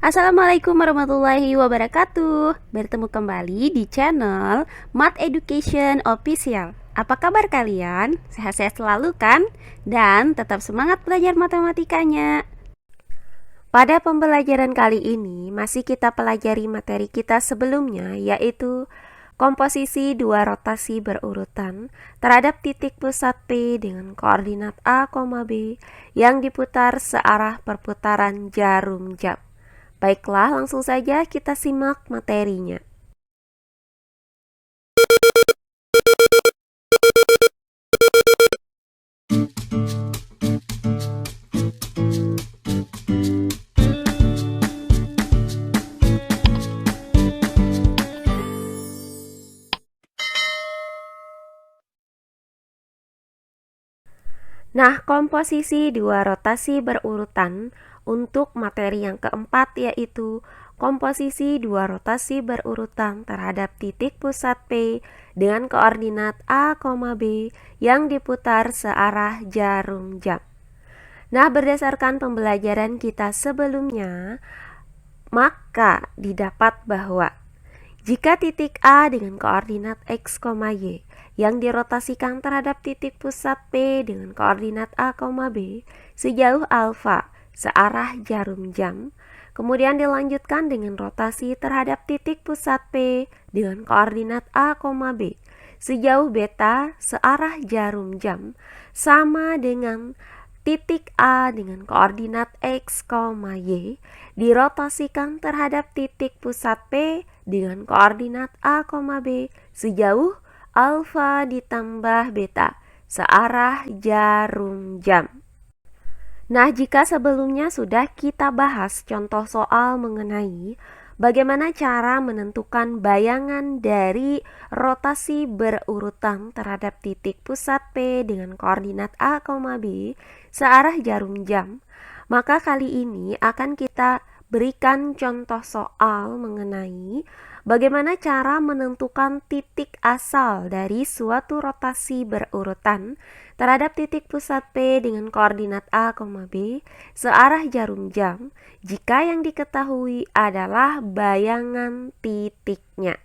Assalamualaikum warahmatullahi wabarakatuh. Bertemu kembali di channel Math Education Official. Apa kabar kalian? Sehat-sehat selalu kan? Dan tetap semangat belajar matematikanya. Pada pembelajaran kali ini masih kita pelajari materi kita sebelumnya, yaitu komposisi dua rotasi berurutan terhadap titik pusat P dengan koordinat A, B yang diputar searah perputaran jarum jam. Baiklah, langsung saja kita simak materinya. Nah, komposisi dua rotasi berurutan untuk materi yang keempat yaitu komposisi dua rotasi berurutan terhadap titik pusat P dengan koordinat A, B yang diputar searah jarum jam. Nah, berdasarkan pembelajaran kita sebelumnya, maka didapat bahwa jika titik A dengan koordinat X, Y yang dirotasikan terhadap titik pusat P dengan koordinat A, B sejauh alfa searah jarum jam, kemudian dilanjutkan dengan rotasi terhadap titik pusat P dengan koordinat A, B sejauh beta searah jarum jam sama dengan titik A dengan koordinat X, Y dirotasikan terhadap titik pusat P dengan koordinat A, B sejauh alfa ditambah beta searah jarum jam. Nah, jika sebelumnya sudah kita bahas contoh soal mengenai bagaimana cara menentukan bayangan dari rotasi berurutan terhadap titik pusat P dengan koordinat A, B searah jarum jam, maka kali ini akan kita berikan contoh soal mengenai bagaimana cara menentukan titik asal dari suatu rotasi berurutan terhadap titik pusat P dengan koordinat A, B searah jarum jam jika yang diketahui adalah bayangan titiknya.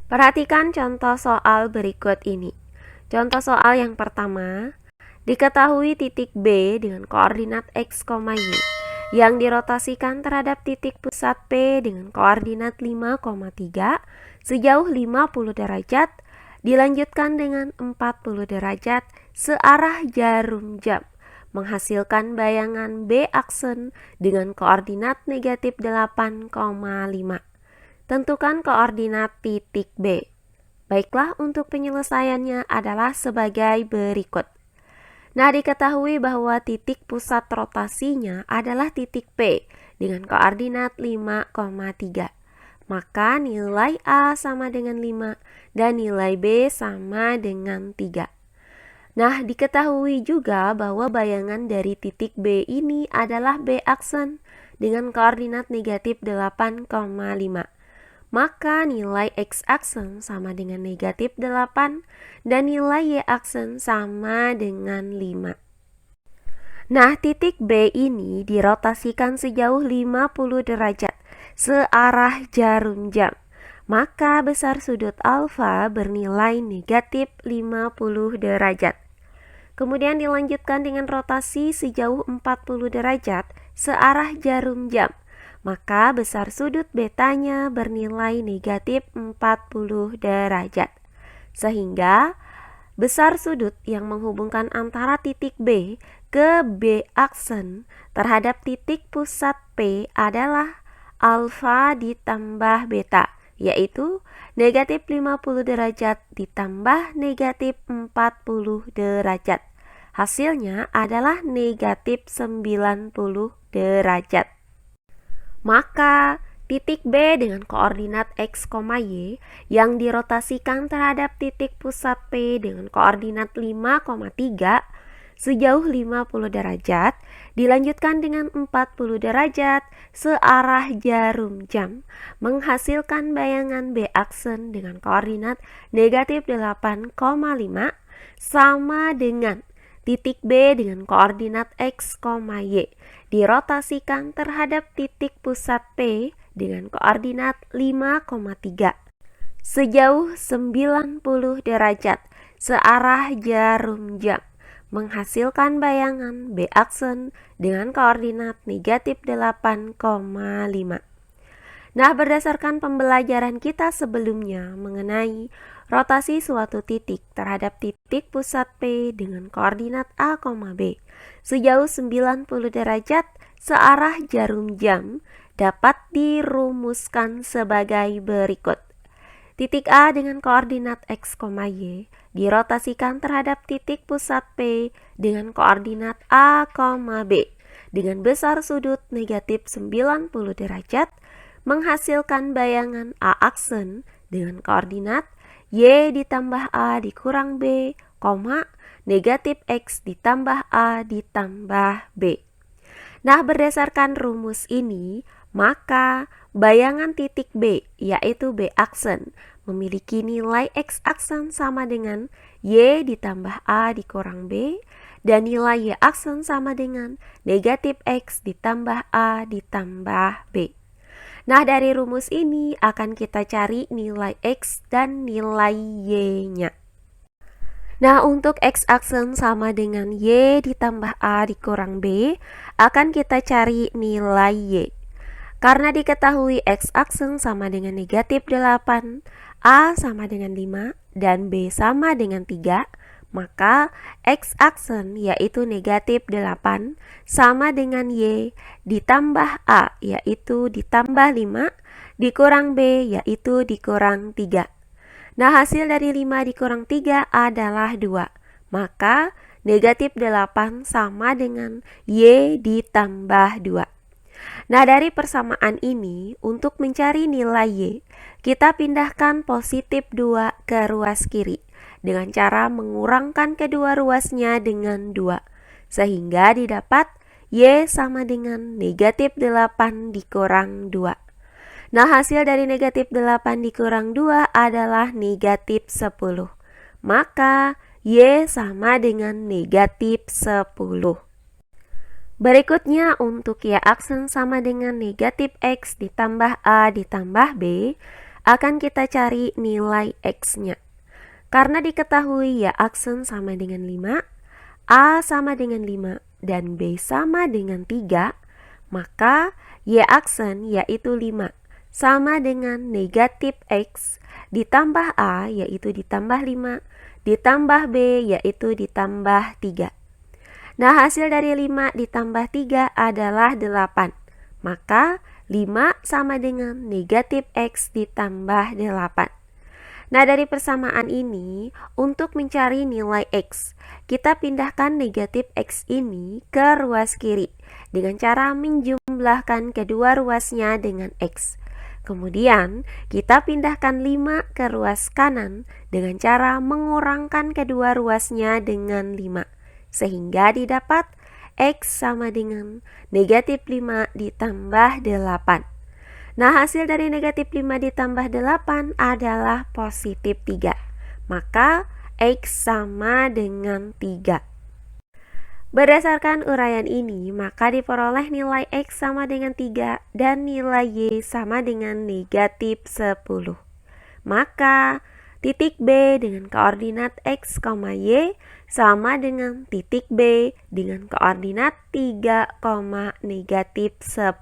Perhatikan contoh soal berikut ini. Contoh soal yang pertama, diketahui titik B dengan koordinat X, Y yang dirotasikan terhadap titik pusat P dengan koordinat 5,3 sejauh 50 derajat dilanjutkan dengan 40 derajat searah jarum jam, menghasilkan bayangan B aksen dengan koordinat negatif 8,5. Tentukan koordinat titik B. Baiklah, untuk penyelesaiannya adalah sebagai berikut. Nah, diketahui bahwa titik pusat rotasinya adalah titik P dengan koordinat 5,3. Maka nilai A sama dengan 5 dan nilai B sama dengan 3. Nah, diketahui juga bahwa bayangan dari titik B ini adalah B aksen dengan koordinat negatif 8,5. Maka nilai X aksen sama dengan negatif 8 dan nilai Y aksen sama dengan 5. Nah, titik B ini dirotasikan sejauh 50 derajat searah jarum jam. Maka besar sudut alfa bernilai negatif 50 derajat. Kemudian dilanjutkan dengan rotasi sejauh 40 derajat searah jarum jam. Maka besar sudut betanya bernilai negatif 40 derajat. Sehingga besar sudut yang menghubungkan antara titik B ke B aksen terhadap titik pusat P adalah alfa ditambah beta, yaitu negatif 50 derajat ditambah negatif 40 derajat. Hasilnya adalah negatif 90 derajat. Maka titik B dengan koordinat X, Y yang dirotasikan terhadap titik pusat P dengan koordinat 5,3 sejauh 50 derajat dilanjutkan dengan 40 derajat searah jarum jam, menghasilkan bayangan B aksen dengan koordinat negatif 8,5 sama dengan Titik B dengan koordinat X, Y dirotasikan terhadap titik pusat P dengan koordinat 5,3 sejauh 90 derajat searah jarum jam, menghasilkan bayangan B aksen dengan koordinat negatif 8,5. Nah, berdasarkan pembelajaran kita sebelumnya mengenai rotasi suatu titik terhadap titik pusat P dengan koordinat A, B sejauh 90 derajat searah jarum jam dapat dirumuskan sebagai berikut. Titik A dengan koordinat X, Y dirotasikan terhadap titik pusat P dengan koordinat A, B dengan besar sudut negatif 90 derajat, menghasilkan bayangan A aksen dengan koordinat Y ditambah A dikurang B, negatif X ditambah A ditambah B. Nah, berdasarkan rumus ini, maka bayangan titik B, yaitu B aksen, memiliki nilai X aksen sama dengan Y ditambah A dikurang B, dan nilai Y aksen sama dengan negatif X ditambah A ditambah B. Nah, dari rumus ini akan kita cari nilai X dan nilai Y-nya. Nah, untuk X aksen sama dengan Y ditambah A dikurang B, akan kita cari nilai Y. Karena diketahui X aksen sama dengan negatif 8, A sama dengan 5, dan B sama dengan 3, maka X aksen yaitu negatif 8 sama dengan Y ditambah A yaitu ditambah 5 dikurang B yaitu dikurang 3. Nah, hasil dari 5 dikurang 3 adalah 2. Maka negatif 8 sama dengan Y ditambah 2. Nah, dari persamaan ini, untuk mencari nilai Y, kita pindahkan positif 2 ke ruas kiri dengan cara mengurangkan kedua ruasnya dengan 2, sehingga didapat Y sama dengan negatif 8 dikurang 2. Nah, hasil dari negatif 8 dikurang 2 adalah negatif 10. Maka Y sama dengan negatif 10. Berikutnya, untuk Y aksen sama dengan negatif X ditambah A ditambah B, akan kita cari nilai X-nya. Karena diketahui Y aksen sama dengan 5, A sama dengan 5, dan B sama dengan 3, maka Y aksen yaitu 5 sama dengan negatif X ditambah A yaitu ditambah 5, ditambah B yaitu ditambah 3. Nah, hasil dari 5 ditambah 3 adalah 8. Maka 5 sama dengan negatif X ditambah 8. Nah, dari persamaan ini, untuk mencari nilai X, kita pindahkan negatif X ini ke ruas kiri dengan cara menjumlahkan kedua ruasnya dengan X. Kemudian, kita pindahkan 5 ke ruas kanan dengan cara mengurangkan kedua ruasnya dengan 5, sehingga didapat X sama dengan negatif 5 ditambah 8. Nah, hasil dari negatif 5 ditambah 8 adalah positif 3. Maka X sama dengan 3. Berdasarkan uraian ini, maka diperoleh nilai X sama dengan 3 dan nilai Y sama dengan negatif 10. Maka titik B dengan koordinat X, Y sama dengan titik B dengan koordinat 3, negatif 10.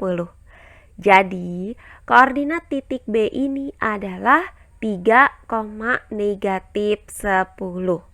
Jadi, koordinat titik B ini adalah 3, negatif 10.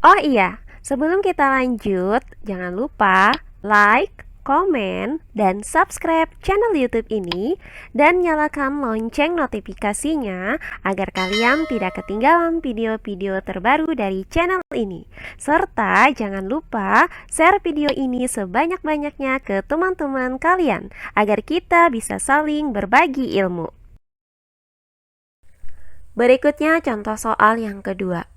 Oh iya, sebelum kita lanjut, jangan lupa like, komen, dan subscribe channel YouTube ini dan nyalakan lonceng notifikasinya agar kalian tidak ketinggalan video-video terbaru dari channel ini. Serta jangan lupa share video ini sebanyak-banyaknya ke teman-teman kalian agar kita bisa saling berbagi ilmu. Berikutnya contoh soal yang kedua.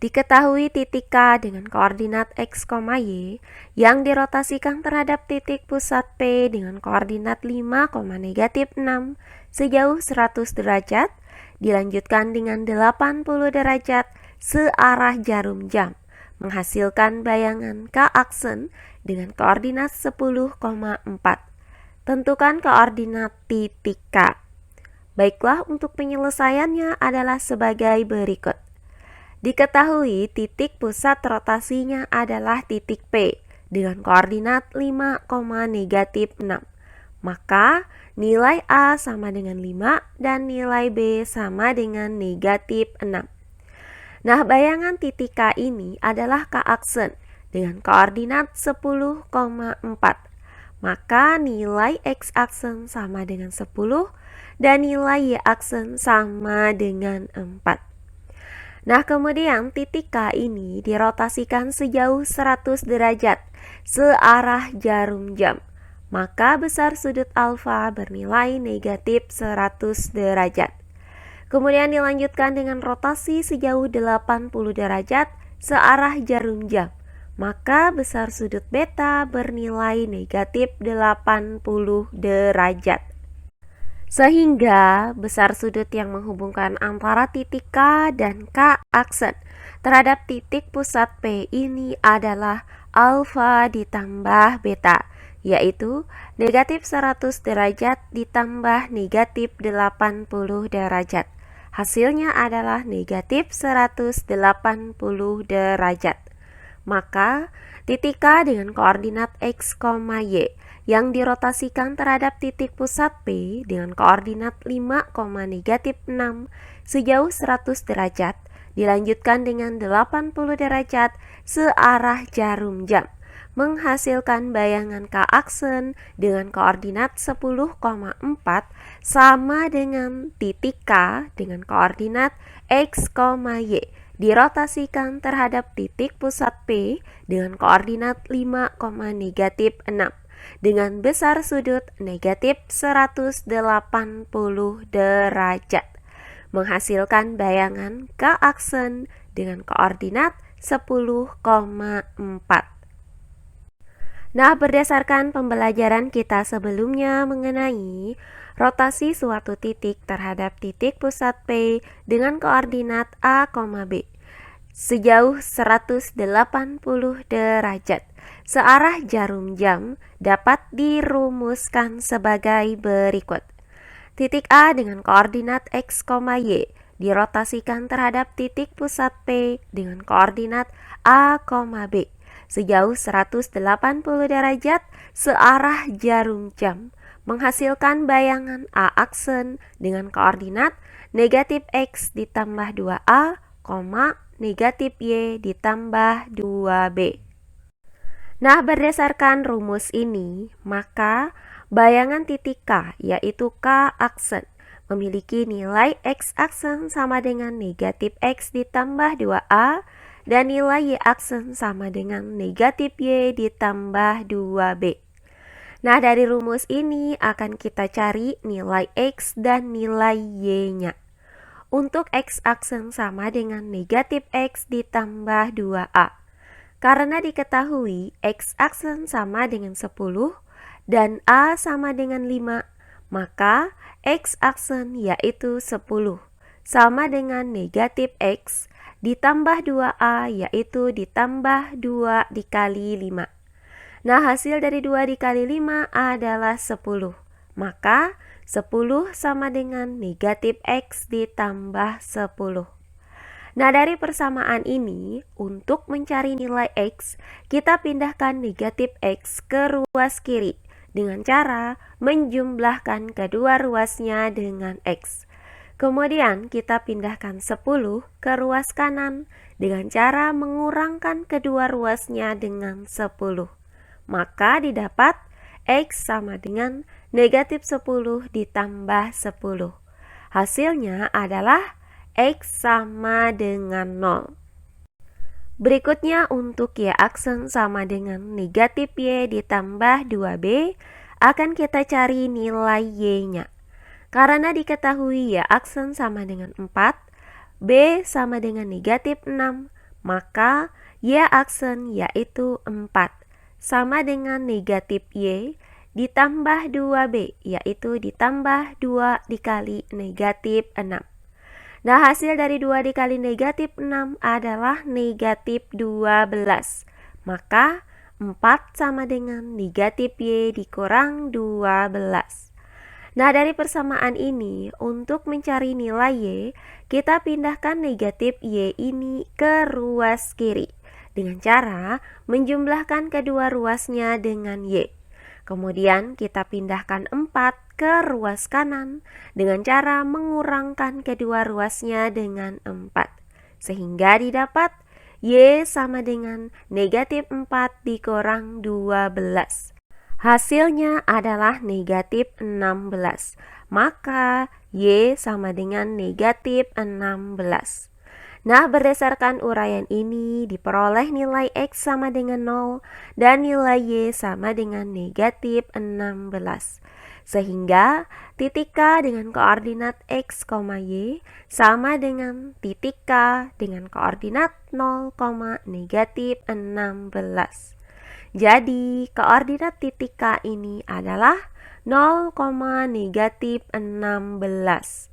Diketahui titik K dengan koordinat X, Y yang dirotasikan terhadap titik pusat P dengan koordinat 5, negatif 6 sejauh 100 derajat dilanjutkan dengan 80 derajat searah jarum jam, menghasilkan bayangan K aksen dengan koordinat 10,4. Tentukan koordinat titik K. Baiklah, untuk penyelesaiannya adalah sebagai berikut. Diketahui titik pusat rotasinya adalah titik P dengan koordinat 5, -6. Maka nilai A sama dengan 5 dan nilai B sama dengan -6. Nah, bayangan titik K ini adalah K aksen dengan koordinat 10,4. Maka nilai X aksen sama dengan 10 dan nilai Y aksen sama dengan 4. Nah, kemudian titik K ini dirotasikan sejauh 100 derajat searah jarum jam. Maka besar sudut alfa bernilai negatif 100 derajat. Kemudian dilanjutkan dengan rotasi sejauh 80 derajat searah jarum jam. Maka besar sudut beta bernilai negatif 80 derajat. Sehingga besar sudut yang menghubungkan antara titik K dan K aksen terhadap titik pusat P ini adalah alfa ditambah beta, yaitu negatif 100 derajat ditambah negatif 80 derajat. Hasilnya adalah negatif 180 derajat. Maka titik K dengan koordinat X, Y yang dirotasikan terhadap titik pusat P dengan koordinat 5, -6 sejauh 100 derajat dilanjutkan dengan 80 derajat searah jarum jam, menghasilkan bayangan K aksen dengan koordinat 10,4 sama dengan titik K dengan koordinat X, Y dirotasikan terhadap titik pusat P dengan koordinat 5, -6 dengan besar sudut negatif 180 derajat, menghasilkan bayangan K aksen dengan koordinat 10,4. Nah, berdasarkan pembelajaran kita sebelumnya mengenai rotasi suatu titik terhadap titik pusat P dengan koordinat A, B sejauh 180 derajat searah jarum jam dapat dirumuskan sebagai berikut. Titik A dengan koordinat X, Y dirotasikan terhadap titik pusat P dengan koordinat A, B sejauh 180 derajat searah jarum jam, menghasilkan bayangan A aksen dengan koordinat negatif X ditambah 2A, negatif Y ditambah 2B. Nah, berdasarkan rumus ini, maka bayangan titik K, yaitu K aksen, memiliki nilai X aksen sama dengan negatif X ditambah 2A dan nilai Y aksen sama dengan negatif Y ditambah 2B. Nah, dari rumus ini akan kita cari nilai X dan nilai Y-nya. Untuk X aksen sama dengan negatif X ditambah 2A. Karena diketahui X aksen sama dengan 10 dan A sama dengan 5, maka X aksen yaitu 10 sama dengan negatif X ditambah 2A yaitu ditambah 2 dikali 5. Nah, hasil dari 2 dikali 5 adalah 10. Maka 10 sama dengan negatif X ditambah 10. Nah, dari persamaan ini, untuk mencari nilai X, kita pindahkan negatif X ke ruas kiri dengan cara menjumlahkan kedua ruasnya dengan X. Kemudian kita pindahkan 10 ke ruas kanan dengan cara mengurangkan kedua ruasnya dengan 10. Maka didapat X sama dengan negatif 10 ditambah 10. Hasilnya adalah X sama dengan 0. Berikutnya untuk Y aksen sama dengan negatif Y ditambah 2B, akan kita cari nilai Y-nya. Karena diketahui Y aksen sama dengan 4, B sama dengan negatif 6, maka Y aksen yaitu 4 sama dengan negatif Y ditambah 2B, yaitu ditambah 2 dikali negatif 6. Nah, hasil dari 2 dikali negatif 6 adalah negatif 12. Maka 4 sama dengan negatif Y dikurang 12. Nah, dari persamaan ini, untuk mencari nilai Y, kita pindahkan negatif Y ini ke ruas kiri dengan cara menjumlahkan kedua ruasnya dengan Y. Kemudian kita pindahkan 4 ke ruas kanan dengan cara mengurangkan kedua ruasnya dengan 4. Sehingga didapat Y sama dengan negatif 4 dikurang 12. Hasilnya adalah negatif 16. Maka Y sama dengan negatif 16. Nah, berdasarkan uraian ini diperoleh nilai X sama dengan 0 dan nilai Y sama dengan negatif 16. Sehingga titik K dengan koordinat X, Y sama dengan titik K dengan koordinat 0, negatif 16. Jadi, koordinat titik K ini adalah 0, negatif 16.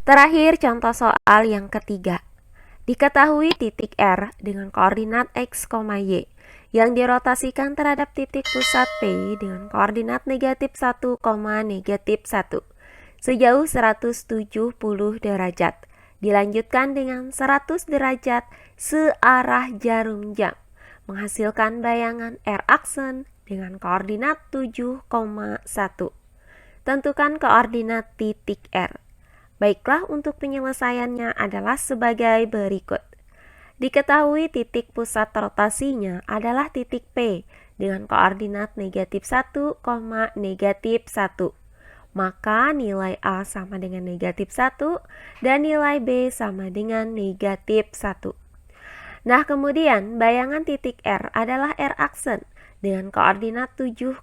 Terakhir, contoh soal yang ketiga. Diketahui titik R dengan koordinat X, Y yang dirotasikan terhadap titik pusat P dengan koordinat negatif 1, negatif 1 sejauh 170 derajat. Dilanjutkan dengan 100 derajat searah jarum jam, menghasilkan bayangan R aksen dengan koordinat 7,1. Tentukan koordinat titik R. Baiklah, untuk penyelesaiannya adalah sebagai berikut. Diketahui titik pusat rotasinya adalah titik P dengan koordinat negatif 1, negatif 1. Maka nilai A sama dengan negatif 1 dan nilai B sama dengan negatif 1. Nah, kemudian bayangan titik R adalah R aksen dengan koordinat 7,1.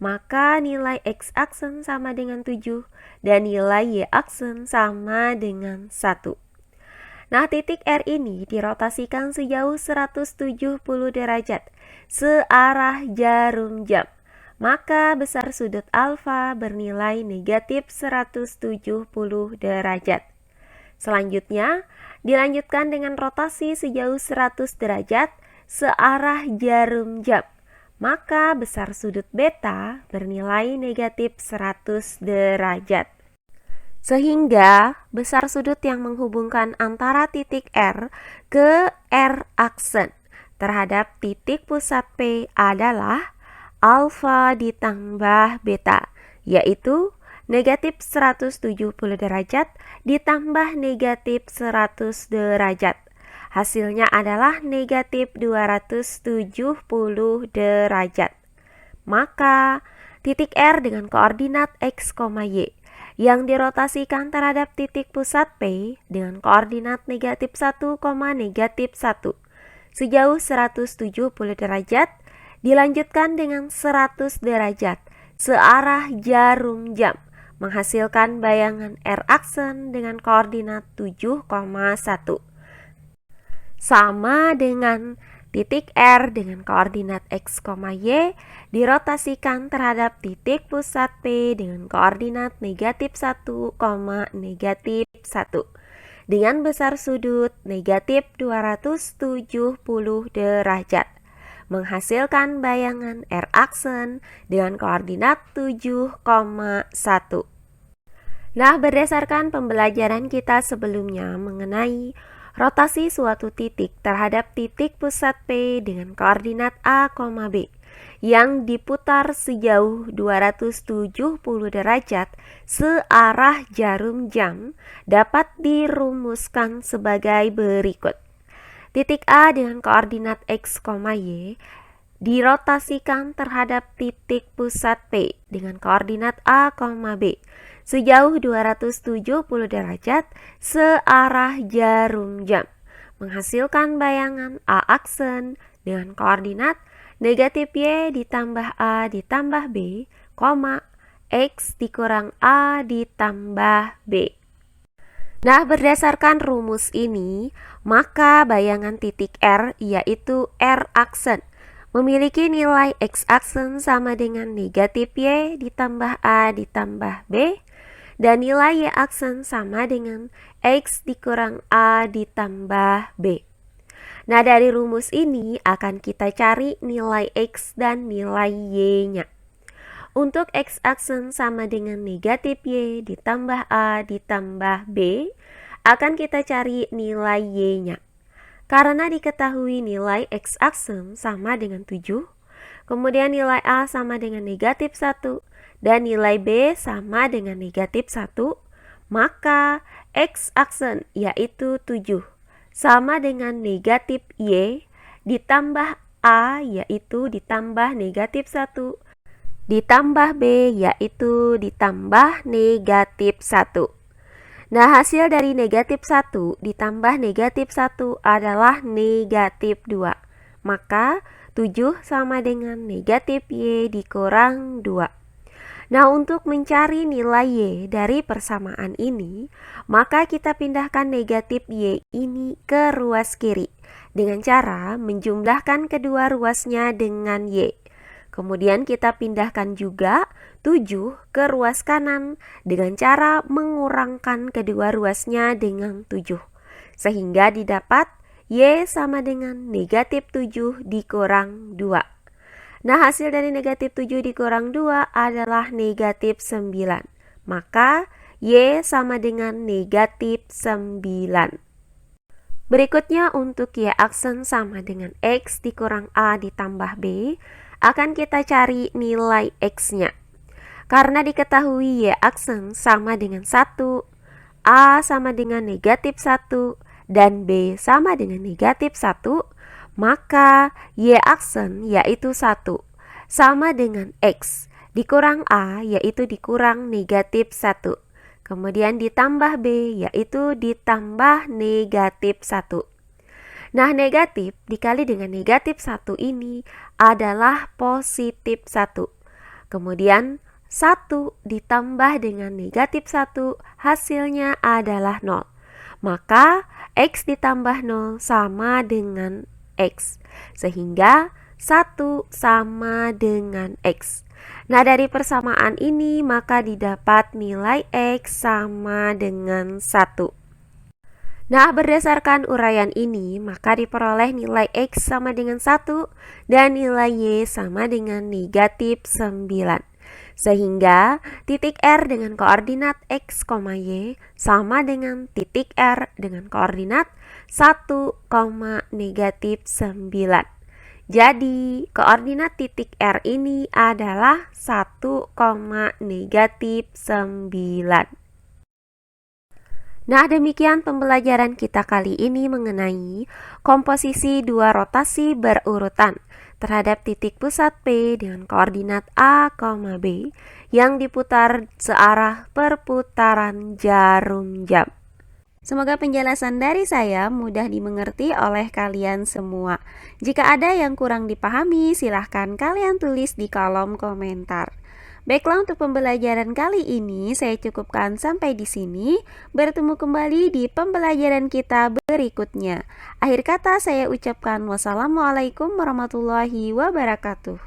Maka nilai X aksen sama dengan 7 dan nilai Y aksen sama dengan 1. Nah, titik R ini dirotasikan sejauh 170 derajat searah jarum jam. Maka besar sudut alfa bernilai negatif 170 derajat. Selanjutnya, dilanjutkan dengan rotasi sejauh 100 derajat searah jarum jam. Maka besar sudut beta bernilai negatif 100 derajat. Sehingga besar sudut yang menghubungkan antara titik R ke R aksen terhadap titik pusat P adalah alfa ditambah beta, yaitu negatif 170 derajat ditambah negatif 100 derajat. Hasilnya adalah negatif 270 derajat. Maka titik R dengan koordinat X, Y yang dirotasikan terhadap titik pusat P dengan koordinat negatif 1, negatif 1 sejauh 170 derajat dilanjutkan dengan 100 derajat searah jarum jam, menghasilkan bayangan R aksen dengan koordinat 7,1. Sama dengan titik R dengan koordinat X, Y dirotasikan terhadap titik pusat P dengan koordinat negatif 1, negatif 1 dengan besar sudut negatif 270 derajat, menghasilkan bayangan R aksen dengan koordinat 7,1. Nah, berdasarkan pembelajaran kita sebelumnya mengenai rotasi suatu titik terhadap titik pusat P dengan koordinat A, B yang diputar sejauh 270 derajat searah jarum jam dapat dirumuskan sebagai berikut. Titik A dengan koordinat X, Y dirotasikan terhadap titik pusat P dengan koordinat A, B sejauh 270 derajat searah jarum jam, menghasilkan bayangan A aksen dengan koordinat negatif Y ditambah A ditambah B, X dikurang A ditambah B. Nah, berdasarkan rumus ini, maka bayangan titik R yaitu R aksen memiliki nilai X aksen sama dengan negatif Y ditambah A ditambah B, dan nilai Y aksen sama dengan X dikurang A ditambah B. Nah, dari rumus ini akan kita cari nilai X dan nilai Y-nya. Untuk X aksen sama dengan negatif Y ditambah A ditambah B, akan kita cari nilai Y-nya. Karena diketahui nilai X aksen sama dengan 7, kemudian nilai A sama dengan negatif 1, dan nilai B sama dengan negatif 1, maka X aksen yaitu 7 sama dengan negatif Y ditambah A yaitu ditambah negatif 1 ditambah B yaitu ditambah negatif 1. Nah, hasil dari negatif 1 ditambah negatif 1 adalah negatif 2. Maka 7 sama dengan negatif Y dikurang 2. Nah, untuk mencari nilai Y dari persamaan ini, maka kita pindahkan negatif Y ini ke ruas kiri dengan cara menjumlahkan kedua ruasnya dengan Y. Kemudian kita pindahkan juga 7 ke ruas kanan dengan cara mengurangkan kedua ruasnya dengan 7. Sehingga didapat Y sama dengan negatif 7 dikurang 2. Nah, hasil dari negatif 7 dikurang 2 adalah negatif 9. Maka Y sama dengan negatif 9. Berikutnya untuk Y aksen sama dengan X dikurang A ditambah B, akan kita cari nilai X-nya. Karena diketahui Y aksen sama dengan 1, A sama dengan negatif 1, dan B sama dengan negatif 1, maka Y aksen yaitu 1 sama dengan X dikurang A yaitu dikurang negatif 1. Kemudian ditambah B yaitu ditambah negatif 1. Nah, negatif dikali dengan negatif 1 ini adalah positif 1. Kemudian 1 ditambah dengan negatif 1 hasilnya adalah 0. Maka X ditambah 0 sama dengan X. Sehingga 1 sama dengan X. Nah, dari persamaan ini maka didapat nilai X sama dengan 1. Nah, berdasarkan uraian ini, maka diperoleh nilai X sama dengan 1 dan nilai Y sama dengan negatif 9. Sehingga titik R dengan koordinat X, Y sama dengan titik R dengan koordinat 1, negatif 9. Jadi, koordinat titik R ini adalah 1, negatif 9. Nah, demikian pembelajaran kita kali ini mengenai komposisi dua rotasi berurutan terhadap titik pusat P dengan koordinat A, B yang diputar searah perputaran jarum jam. Semoga penjelasan dari saya mudah dimengerti oleh kalian semua. Jika ada yang kurang dipahami, silahkan kalian tulis di kolom komentar. Baiklah, untuk pembelajaran kali ini saya cukupkan sampai di sini. Bertemu kembali di pembelajaran kita berikutnya. Akhir kata saya ucapkan wassalamualaikum warahmatullahi wabarakatuh.